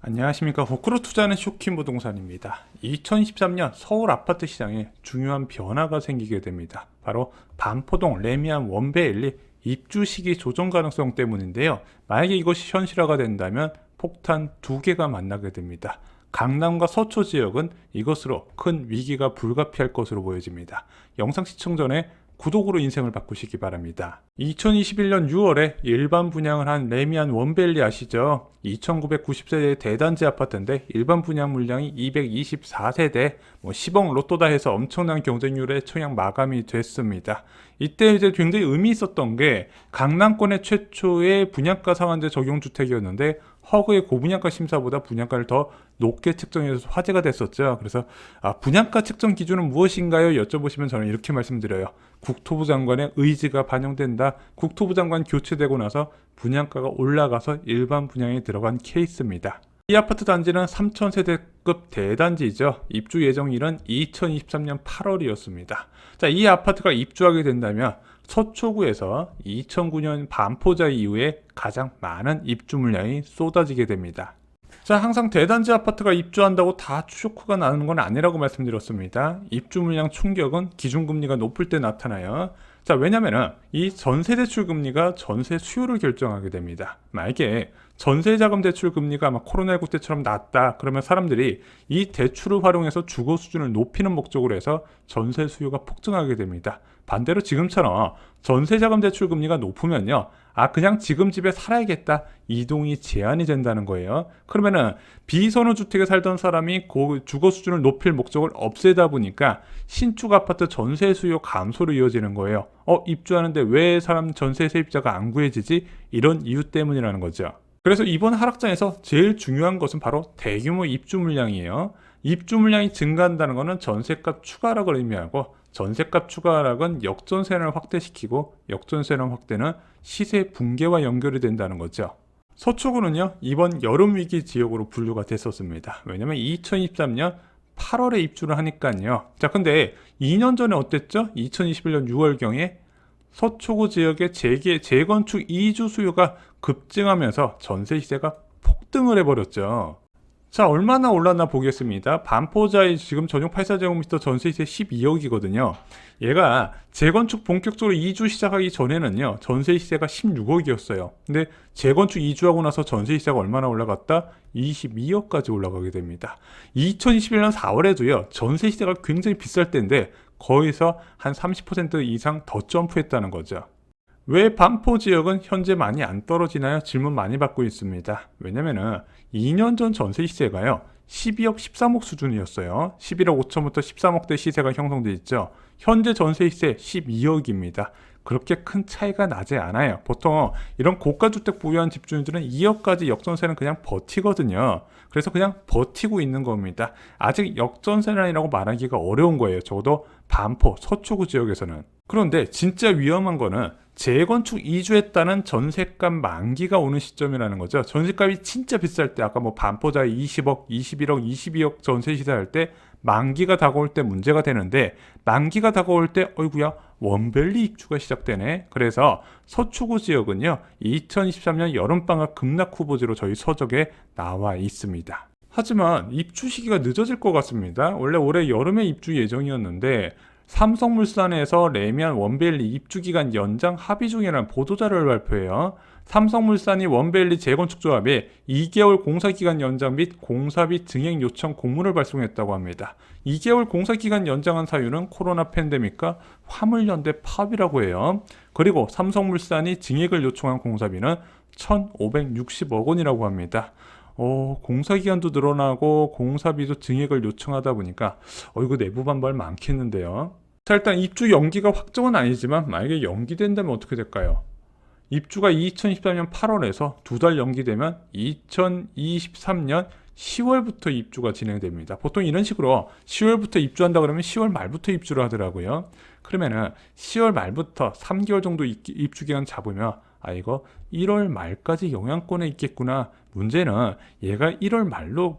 안녕하십니까. 호크로 투자하는 쇼킹 부동산입니다. 2023년 서울 아파트 시장에 중요한 변화가 생기게 됩니다. 바로 반포동 레미안 원베일리 입주 시기 조정 가능성 때문인데요. 만약에 이것이 현실화가 된다면 폭탄 두 개가 만나게 됩니다. 강남과 서초 지역은 이것으로 큰 위기가 불가피할 것으로 보여집니다. 영상 시청 전에 구독으로 인생을 바꾸시기 바랍니다. 2021년 6월에 일반 분양을 한 레미안 원베일리 아시죠? 2990세대 대단지 아파트인데 일반 분양 물량이 224세대, 10억 로또다 해서 엄청난 경쟁률에 청약 마감이 됐습니다. 이때 이제 굉장히 의미 있었던 게 강남권의 최초의 분양가 상한제 적용 주택이었는데 허그의 고분양가 심사보다 분양가를 더 높게 책정해서 화제가 됐었죠. 그래서 분양가 책정 기준은 무엇인가요? 여쭤보시면 저는 이렇게 말씀드려요. 국토부 장관의 의지가 반영된다. 국토부 장관 교체되고 나서 분양가가 올라가서 일반 분양에 들어간 케이스입니다. 이 아파트 단지는 3000세대급 대단지이죠. 입주 예정일은 2023년 8월이었습니다. 자, 이 아파트가 입주하게 된다면 서초구에서 2009년 반포자 이후에 가장 많은 입주 물량이 쏟아지게 됩니다. 자, 항상 대단지 아파트가 입주한다고 다 쇼크가 나는 건 아니라고 말씀드렸습니다. 입주 물량 충격은 기준금리가 높을 때 나타나요. 자, 왜냐면은 이 전세대출 금리가 전세 수요를 결정하게 됩니다. 만약에 전세자금 대출 금리가 아마 코로나19 때처럼 낮다 그러면 사람들이 이 대출을 활용해서 주거 수준을 높이는 목적으로 해서 전세 수요가 폭증하게 됩니다. 반대로 지금처럼 전세자금 대출 금리가 높으면요, 그냥 지금 집에 살아야겠다, 이동이 제한이 된다는 거예요. 그러면은 비선호주택에 살던 사람이 그 주거 수준을 높일 목적을 없애다 보니까 신축 아파트 전세 수요 감소로 이어지는 거예요. 입주하는데 왜 사람 전세 세입자가 안 구해지지? 이런 이유 때문이라는 거죠. 그래서 이번 하락장에서 제일 중요한 것은 바로 대규모 입주 물량이에요. 입주 물량이 증가한다는 것은 전세값 추가 하락을 의미하고, 전세값 추가 하락은 역전세를 확대시키고, 역전세는 확대는 시세 붕괴와 연결이 된다는 거죠. 서초구는요, 이번 여름 위기 지역으로 분류가 됐었습니다. 왜냐면 2023년 8월에 입주를 하니까요. 자, 근데 2년 전에 어땠죠? 2021년 6월경에 서초구 지역의 재건축 이주 수요가 급증하면서 전세 시세가 폭등을 해버렸죠. 자, 얼마나 올랐나 보겠습니다. 반포자의 지금 전용 84제곱미터 전세 시세 12억이거든요. 얘가 재건축 본격적으로 이주 시작하기 전에는요, 전세 시세가 16억이었어요. 근데 재건축 이주하고 나서 전세 시세가 얼마나 올라갔다? 22억까지 올라가게 됩니다. 2021년 4월에도요, 전세 시세가 굉장히 비쌀 때인데 거기서 한 30% 이상 더 점프했다는 거죠. 왜 반포 지역은 현재 많이 안 떨어지나요? 질문 많이 받고 있습니다. 왜냐면은 2년 전 전세 시세가요, 12억, 13억 수준이었어요. 11억 5천부터 13억대 시세가 형성돼 있죠. 현재 전세 시세 12억입니다. 그렇게 큰 차이가 나지 않아요. 보통 이런 고가주택 보유한 집주인들은 2억까지 역전세는 그냥 버티거든요. 그래서 그냥 버티고 있는 겁니다. 아직 역전세란이라고 말하기가 어려운 거예요. 적어도 반포, 서초구 지역에서는. 그런데 진짜 위험한 거는 재건축 이주했다는 전세값 만기가 오는 시점이라는 거죠. 전세값이 진짜 비쌀 때, 아까 반포자에 20억, 21억, 22억 전세 시세할 때 만기가 다가올 때 문제가 되는데, 만기가 다가올 때 어이구야, 원벨리 입주가 시작되네. 그래서 서초구 지역은요, 2023년 여름방학 급락 후보지로 저희 서적에 나와 있습니다. 하지만 입주 시기가 늦어질 것 같습니다. 원래 올해 여름에 입주 예정이었는데 삼성물산에서 레미안 원베일리 입주기간 연장 합의 중이라는 보도자료를 발표해요. 삼성물산이 원베일리 재건축 조합에 2개월 공사기간 연장 및 공사비 증액 요청 공문을 발송했다고 합니다. 2개월 공사기간 연장한 사유는 코로나 팬데믹과 화물연대 파업이라고 해요. 그리고 삼성물산이 증액을 요청한 공사비는 1,560억 원이라고 합니다. 공사기간도 늘어나고 공사비도 증액을 요청하다 보니까 이거 내부 반발 많겠는데요. 자, 일단 입주 연기가 확정은 아니지만 만약에 연기된다면 어떻게 될까요? 입주가 2024년 8월에서 2달 연기되면 2023년 10월부터 입주가 진행됩니다. 보통 이런 식으로 10월부터 입주한다 그러면 10월 말부터 입주를 하더라고요. 그러면은 10월 말부터 3개월 정도 입주 기간 잡으면 이거 1월 말까지 영향권에 있겠구나. 문제는 얘가 1월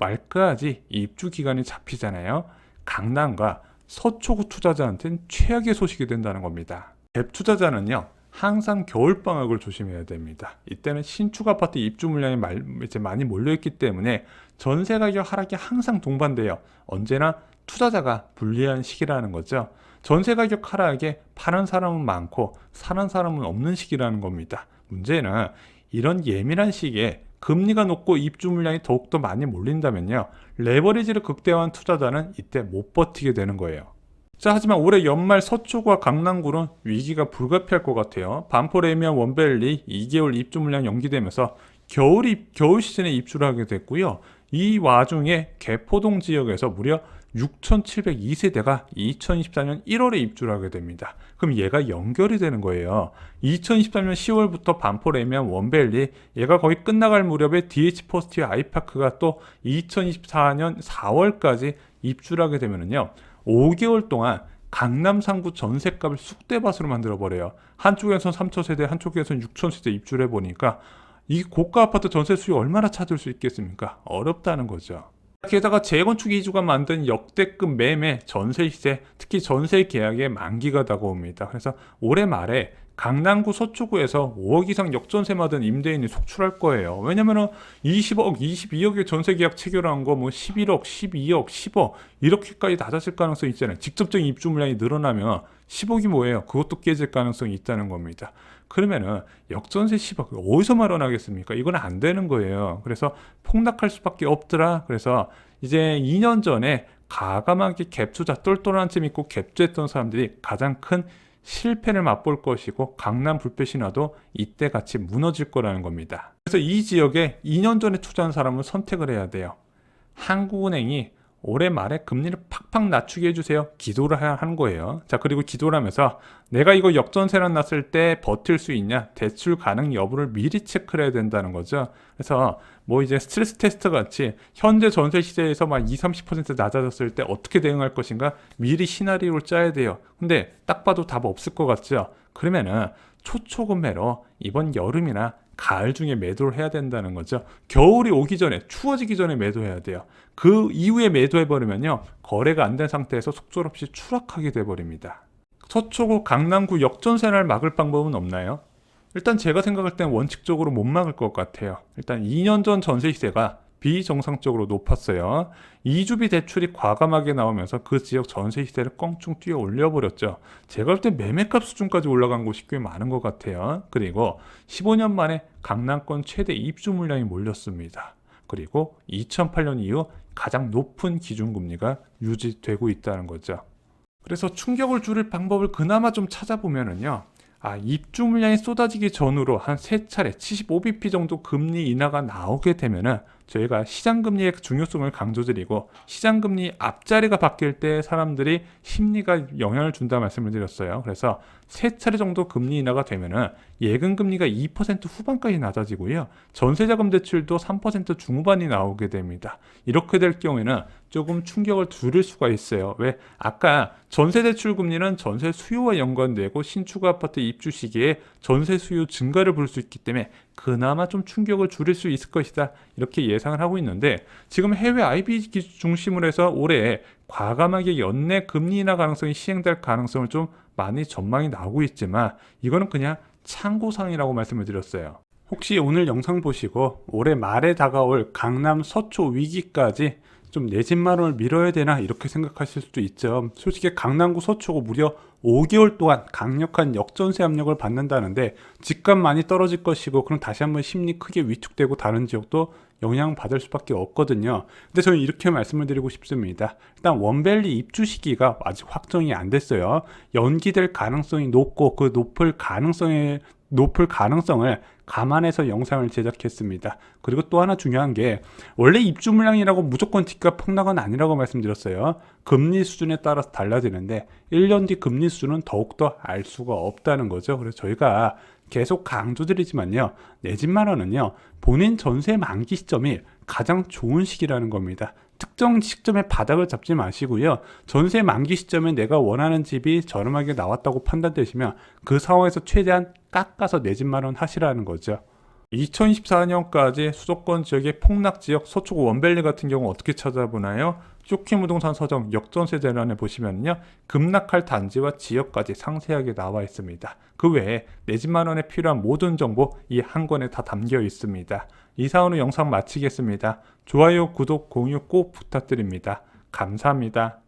말까지 입주 기간이 잡히잖아요. 강남과 서초구 투자자한테는 최악의 소식이 된다는 겁니다. 갭 투자자는요, 항상 겨울방학을 조심해야 됩니다. 이때는 신축 아파트 입주 물량이 이제 많이 몰려있기 때문에 전세 가격 하락이 항상 동반돼요. 언제나 투자자가 불리한 시기라는 거죠. 전세 가격 하락에 파는 사람은 많고 사는 사람은 없는 시기라는 겁니다. 문제는 이런 예민한 시기에 금리가 높고 입주 물량이 더욱더 많이 몰린다면요, 레버리지를 극대화한 투자자는 이때 못 버티게 되는 거예요. 자, 하지만 올해 연말 서초구와 강남구는 위기가 불가피할 것 같아요. 반포 레미안 원베일리 2개월 입주 물량 연기되면서 겨울 시즌에 입주를 하게 됐고요. 이 와중에 개포동 지역에서 무려 6,702세대가 2024년 1월에 입주를 하게 됩니다. 그럼 얘가 연결이 되는 거예요. 2023년 10월부터 반포 레미안 원베일리, 얘가 거의 끝나갈 무렵에 DH 퍼스트와 아이파크가 또 2024년 4월까지 입주를 하게 되면은요, 5개월 동안 강남 상구 전셋값을 쑥대밭으로 만들어버려요. 한쪽에선 3,000세대, 한쪽에선 6,000세대 입주를 해보니까 이 고가 아파트 전세 수요 얼마나 찾을 수 있겠습니까? 어렵다는 거죠. 게다가 재건축 이주가 만든 역대급 매매, 전세 시세, 특히 전세 계약의 만기가 다가옵니다. 그래서 올해 말에 강남구 서초구에서 5억 이상 역전세 받은 임대인이 속출할 거예요. 왜냐면은 20억, 22억의 전세 계약 체결한 거 뭐 11억, 12억, 10억 이렇게까지 낮아질 가능성이 있잖아요. 직접적인 입주 물량이 늘어나면 10억이 뭐예요? 그것도 깨질 가능성이 있다는 겁니다. 그러면은 역전세 10억 어디서 마련하겠습니까? 이건 안 되는 거예요. 그래서 폭락할 수밖에 없더라. 그래서 이제 2년 전에 가감하게 갭 투자 똘똘한 채 믿고 갭투했던 사람들이 가장 큰 실패를 맛볼 것이고, 강남 불볕이 나도 이때 같이 무너질 거라는 겁니다. 그래서 이 지역에 2년 전에 투자한 사람을 선택을 해야 돼요. 한국은행이 올해 말에 금리를 팍팍 낮추게 해주세요. 기도를 해야 하는 거예요. 자, 그리고 기도를 하면서 내가 이거 역전세란 났을 때 버틸 수 있냐, 대출 가능 여부를 미리 체크를 해야 된다는 거죠. 그래서 뭐 이제 스트레스 테스트 같이 현재 전세 시세에서 막 20-30% 낮아졌을 때 어떻게 대응할 것인가 미리 시나리오를 짜야 돼요. 근데 딱 봐도 답 없을 것 같죠. 그러면은 초초금매로 이번 여름이나 가을 중에 매도를 해야 된다는 거죠. 겨울이 오기 전에, 추워지기 전에 매도해야 돼요. 그 이후에 매도해버리면요, 거래가 안 된 상태에서 속절없이 추락하게 돼버립니다. 서초구 강남구 역전세를 막을 방법은 없나요? 일단 제가 생각할 땐 원칙적으로 못 막을 것 같아요. 일단 2년 전 전세 시세가 비정상적으로 높았어요. 이주비 대출이 과감하게 나오면서 그 지역 전세 시세를 껑충 뛰어 올려버렸죠. 제가 볼 때 매매값 수준까지 올라간 곳이 꽤 많은 것 같아요. 그리고 15년 만에 강남권 최대 입주 물량이 몰렸습니다. 그리고 2008년 이후 가장 높은 기준금리가 유지되고 있다는 거죠. 그래서 충격을 줄일 방법을 그나마 좀 찾아보면은요, 입주 물량이 쏟아지기 전으로 한 3차례 75bp 정도 금리 인하가 나오게 되면은 저희가 시장금리의 중요성을 강조드리고, 시장금리 앞자리가 바뀔 때 사람들이 심리가 영향을 준다 말씀을 드렸어요. 그래서 3차례 정도 금리 인하가 되면은 예금금리가 2% 후반까지 낮아지고요, 전세자금 대출도 3% 중후반이 나오게 됩니다. 이렇게 될 경우에는 조금 충격을 줄일 수가 있어요. 왜? 아까 전세대출 금리는 전세 수요와 연관되고 신축 아파트 입주 시기에 전세 수요 증가를 볼 수 있기 때문에 그나마 좀 충격을 줄일 수 있을 것이다, 이렇게 예상을 하고 있는데, 지금 해외 IB 중심으로 해서 올해 과감하게 연내 금리 인하 가능성이 시행될 가능성을 좀 많이 전망이 나오고 있지만, 이거는 그냥 참고사항이라고 말씀을 드렸어요. 혹시 오늘 영상 보시고 올해 말에 다가올 강남 서초 위기까지 좀 내 집 마련을 미뤄야 되나 이렇게 생각하실 수도 있죠. 솔직히 강남구 서초구 무려 5개월 동안 강력한 역전세 압력을 받는다는데 집값 많이 떨어질 것이고, 그럼 다시 한번 심리 크게 위축되고 다른 지역도 영향받을 수밖에 없거든요. 근데 저는 이렇게 말씀을 드리고 싶습니다. 일단 원밸리 입주 시기가 아직 확정이 안 됐어요. 연기될 가능성이 높고 그 높을 가능성을 감안해서 영상을 제작했습니다. 그리고 또 하나 중요한 게, 원래 입주 물량이라고 무조건 집값 폭락은 아니라고 말씀드렸어요. 금리 수준에 따라서 달라지는데 1년 뒤 금리 수준은 더욱더 알 수가 없다는 거죠. 그래서 저희가 계속 강조드리지만요, 내 집 마련은요, 본인 전세 만기 시점이 가장 좋은 시기라는 겁니다. 특정 시점에 바닥을 잡지 마시고요, 전세 만기 시점에 내가 원하는 집이 저렴하게 나왔다고 판단되시면 그 상황에서 최대한 깎아서 내 집 마련 하시라는 거죠. 2024년까지 수도권 지역의 폭락 지역 서초구 원밸리 같은 경우 어떻게 찾아보나요? 쇼킹 부동산 서점 역전세 대란에 보시면요, 급락할 단지와 지역까지 상세하게 나와 있습니다. 그 외에 내 집 마련에 필요한 모든 정보 이 한 권에 다 담겨 있습니다. 이상으로 영상 마치겠습니다. 좋아요, 구독, 공유 꼭 부탁드립니다. 감사합니다.